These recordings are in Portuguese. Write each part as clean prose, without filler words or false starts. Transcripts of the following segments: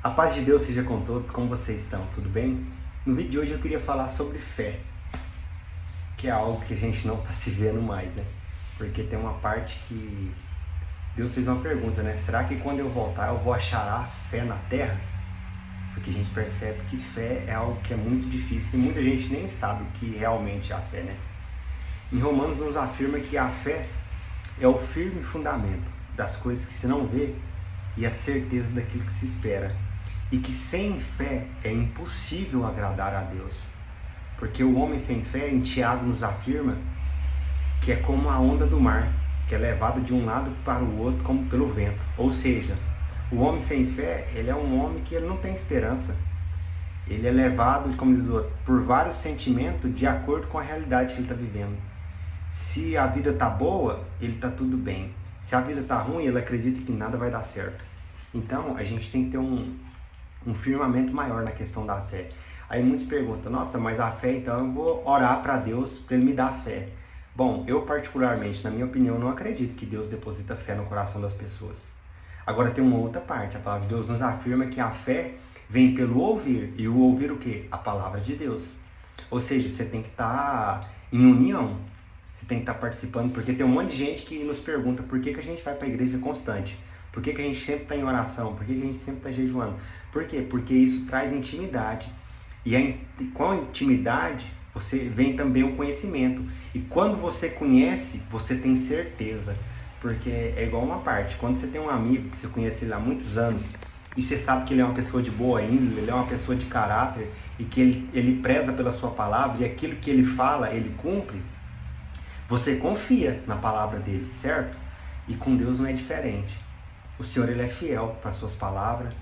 A paz de Deus seja com todos, como vocês estão? Tudo bem? No vídeo de hoje eu queria falar sobre fé, que é algo que a gente não está se vendo mais, né? Porque tem uma parte que Deus fez uma pergunta, né? Será que quando eu voltar eu vou achar a fé na terra? Porque a gente percebe que fé é algo que é muito difícil e muita gente nem sabe o que realmente é a fé, né? Em Romanos nos afirma que a fé é o firme fundamento das coisas que se não vê e a certeza daquilo que se espera. E que sem fé é impossível agradar a Deus. Porque o homem sem fé, em Tiago nos afirma, que é como a onda do mar, que é levada de um lado para o outro como pelo vento. Ou seja, o homem sem fé, ele é um homem que ele não tem esperança. Ele é levado, como diz o outro, por vários sentimentos de acordo com a realidade que ele está vivendo. Se a vida está boa, ele está tudo bem. Se a vida está ruim, ele acredita que nada vai dar certo. Então, a gente tem que ter um firmamento maior na questão da fé. Aí muitos perguntam, nossa, mas a fé, então eu vou orar para Deus para Ele me dar fé. Bom, eu particularmente, na minha opinião, não acredito que Deus deposita fé no coração das pessoas. Agora tem uma outra parte, a palavra de Deus nos afirma que a fé vem pelo ouvir, e o ouvir o quê? A palavra de Deus. Ou seja, você tem que estar em união, você tem que estar participando, porque tem um monte de gente que nos pergunta por que a gente vai para a igreja constante. Por que a gente sempre está em oração? Por que a gente sempre está jejuando? Por quê? Porque isso traz intimidade. E com a intimidade, você vem também o conhecimento. E quando você conhece, você tem certeza. Porque é igual uma parte. Quando você tem um amigo que você conhece ele há muitos anos, e você sabe que ele é uma pessoa de boa índole, ele é uma pessoa de caráter, e que ele preza pela sua palavra, e aquilo que ele fala, ele cumpre, você confia na palavra dele, certo? E com Deus não é diferente. O Senhor, ele é fiel para as suas palavras,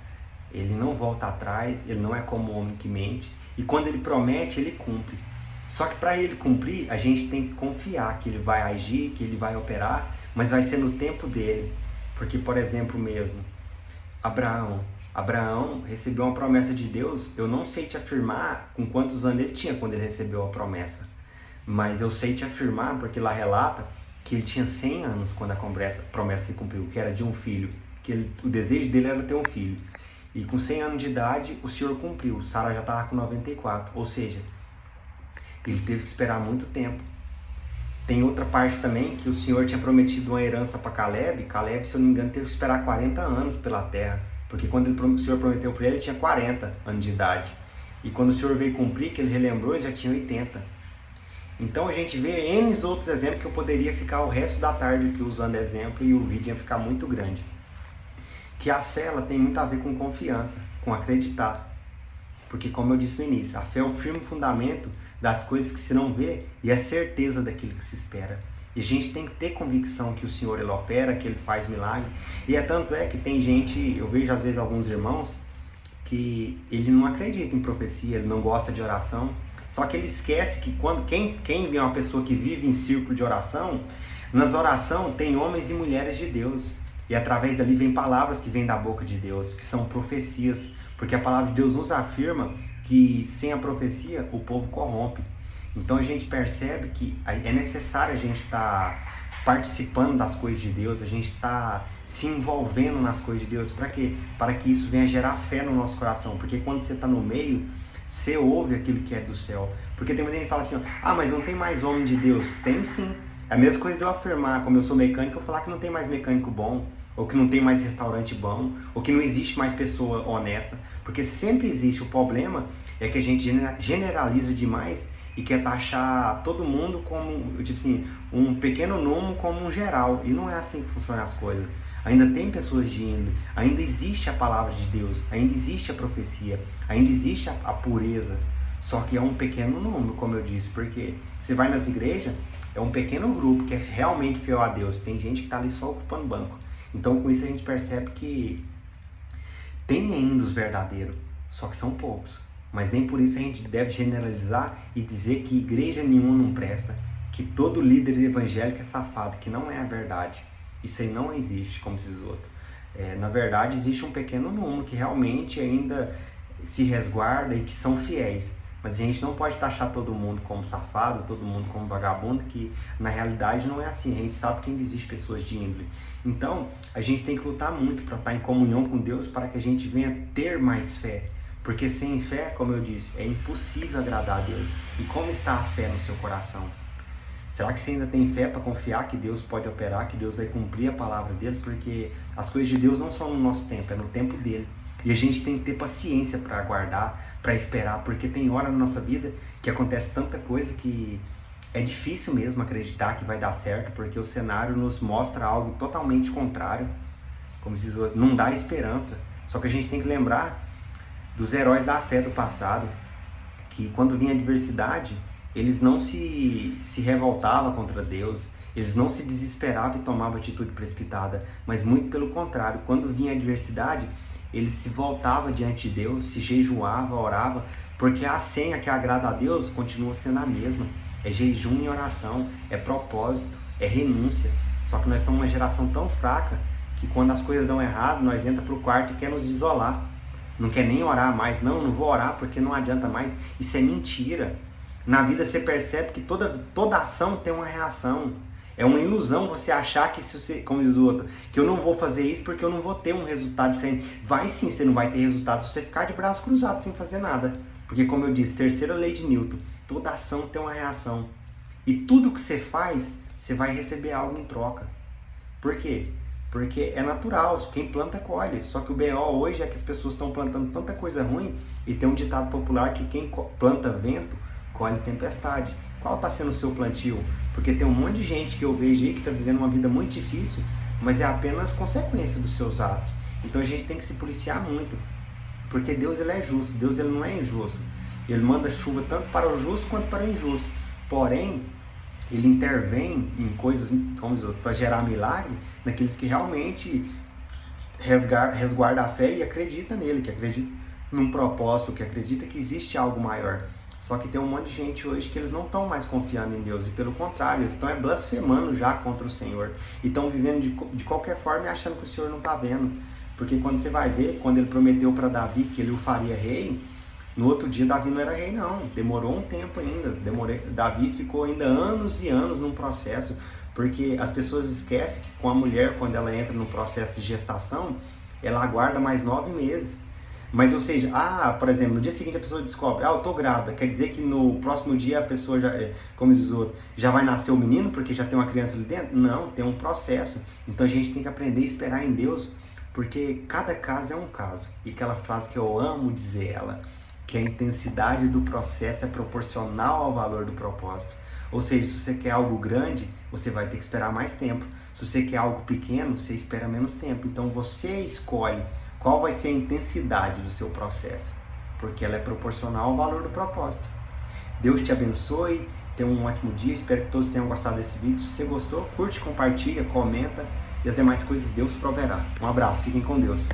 ele não volta atrás, ele não é como o homem que mente, e quando ele promete, ele cumpre. Só que para ele cumprir, a gente tem que confiar que ele vai agir, que ele vai operar, mas vai ser no tempo dele. Porque, por exemplo mesmo, Abraão recebeu uma promessa de Deus, eu não sei te afirmar com quantos anos ele tinha quando ele recebeu a promessa, mas eu sei te afirmar, porque lá relata que ele tinha 100 anos quando a promessa se cumpriu, que era de um filho, o desejo dele era ter um filho. E com 100 anos de idade, o Senhor cumpriu. Sara já estava com 94, ou seja, ele teve que esperar muito tempo. Tem outra parte também, que o Senhor tinha prometido uma herança para Caleb. Caleb, se eu não me engano, teve que esperar 40 anos pela terra, porque quando o Senhor prometeu para ele, ele tinha 40 anos de idade. E quando o Senhor veio cumprir, que ele relembrou, ele já tinha 80. Então a gente vê N outros exemplos que eu poderia ficar o resto da tarde aqui usando exemplo e o vídeo ia ficar muito grande. Que a fé, ela tem muito a ver com confiança, com acreditar. Porque, como eu disse no início, a fé é o firme fundamento das coisas que se não vê e a certeza daquilo que se espera. E a gente tem que ter convicção que o Senhor, ele opera, que ele faz milagre. E tanto é que tem gente, eu vejo às vezes alguns irmãos, que ele não acredita em profecia, ele não gosta de oração. Só que ele esquece que quem vê uma pessoa que vive em círculo de oração, nas orações tem homens e mulheres de Deus. E através dali vem palavras que vêm da boca de Deus, que são profecias. Porque a palavra de Deus nos afirma que sem a profecia o povo corrompe. Então a gente percebe que é necessário a gente estar participando das coisas de Deus, a gente estar se envolvendo nas coisas de Deus. Para quê? Para que isso venha gerar fé no nosso coração. Porque quando você está no meio, você ouve aquilo que é do céu. Porque tem muita gente que fala assim, mas não tem mais homem de Deus. Tem sim. É a mesma coisa de eu afirmar, como eu sou mecânico, eu falar que não tem mais mecânico bom, ou que não tem mais restaurante bom, ou que não existe mais pessoa honesta. Porque sempre existe. O problema é que a gente generaliza demais e quer taxar todo mundo como, tipo assim, um pequeno número como um geral. E não é assim que funcionam as coisas. Ainda tem pessoas de índole, ainda existe a palavra de Deus, ainda existe a profecia, ainda existe a pureza. Só que é um pequeno número, como eu disse, porque você vai nas igrejas, é um pequeno grupo que é realmente fiel a Deus. Tem gente que está ali só ocupando banco. Então com isso a gente percebe que tem ainda os verdadeiros, só que são poucos. Mas nem por isso a gente deve generalizar e dizer que igreja nenhuma não presta, que todo líder evangélico é safado, que não é a verdade. Isso aí não existe, como diz o outro. Na verdade, existe um pequeno número que realmente ainda se resguarda e que são fiéis. Mas a gente não pode taxar todo mundo como safado, todo mundo como vagabundo, que na realidade não é assim. A gente sabe que ainda existe pessoas de índole. Então, a gente tem que lutar muito para estar em comunhão com Deus, para que a gente venha ter mais fé. Porque sem fé, como eu disse, é impossível agradar a Deus. E como está a fé no seu coração? Será que você ainda tem fé para confiar que Deus pode operar, que Deus vai cumprir a palavra dele? Porque as coisas de Deus não são no nosso tempo, é no tempo dele. E a gente tem que ter paciência para aguardar, para esperar, porque tem hora na nossa vida que acontece tanta coisa que é difícil mesmo acreditar que vai dar certo, porque o cenário nos mostra algo totalmente contrário, como se diz, não dá esperança. Só que a gente tem que lembrar dos heróis da fé do passado, que quando vinha a adversidade, eles não se revoltavam contra Deus, eles não se desesperavam e tomavam atitude precipitada, mas muito pelo contrário, quando vinha a adversidade, eles se voltavam diante de Deus, se jejuavam, oravam, porque a senha que agrada a Deus continua sendo a mesma, é jejum e oração, é propósito, é renúncia. Só que nós estamos uma geração tão fraca, que quando as coisas dão errado, nós entramos para o quarto e quer nos isolar, não quer nem orar mais, não vou orar porque não adianta mais. Isso é mentira. Na vida você percebe que toda ação tem uma reação. É uma ilusão você achar que, se você, como diz o outro, que eu não vou fazer isso porque eu não vou ter um resultado diferente. Vai sim, você não vai ter resultado se você ficar de braços cruzados sem fazer nada. Porque, como eu disse, terceira lei de Newton, toda ação tem uma reação. E tudo que você faz, você vai receber algo em troca. Por quê? Porque é natural, quem planta colhe. Só que o BO hoje é que as pessoas estão plantando tanta coisa ruim, e tem um ditado popular que quem planta vento, colhe tempestade. Qual está sendo o seu plantio? Porque tem um monte de gente que eu vejo aí que está vivendo uma vida muito difícil, mas é apenas consequência dos seus atos. Então a gente tem que se policiar muito, porque Deus ele é justo, Deus ele não é injusto. Ele manda chuva tanto para o justo quanto para o injusto. Porém, ele intervém em coisas, como diz, para gerar milagre naqueles que realmente resguardam a fé e acreditam nele, que acredita num propósito, que acredita que existe algo maior. Só que tem um monte de gente hoje que eles não estão mais confiando em Deus, e pelo contrário, eles estão blasfemando já contra o Senhor, e estão vivendo de qualquer forma e achando que o Senhor não está vendo. Porque quando você vai ver, quando ele prometeu para Davi que ele o faria rei, no outro dia Davi não era rei não, demorou um tempo ainda, Davi ficou ainda anos e anos num processo, porque as pessoas esquecem que com a mulher, quando ela entra no processo de gestação, ela aguarda mais 9 meses. Mas, ou seja, por exemplo, no dia seguinte a pessoa descobre, eu tô grávida, quer dizer que no próximo dia a pessoa já, como diz o outro, já vai nascer o menino porque já tem uma criança ali dentro? Não, tem um processo. Então a gente tem que aprender a esperar em Deus, porque cada caso é um caso. E aquela frase que eu amo dizer ela, que a intensidade do processo é proporcional ao valor do propósito. Ou seja, se você quer algo grande, você vai ter que esperar mais tempo. Se você quer algo pequeno, você espera menos tempo. Então você escolhe qual vai ser a intensidade do seu processo, porque ela é proporcional ao valor do propósito. Deus te abençoe, tenha um ótimo dia, espero que todos tenham gostado desse vídeo. Se você gostou, curte, compartilha, comenta, e as demais coisas Deus proverá. Um abraço, fiquem com Deus.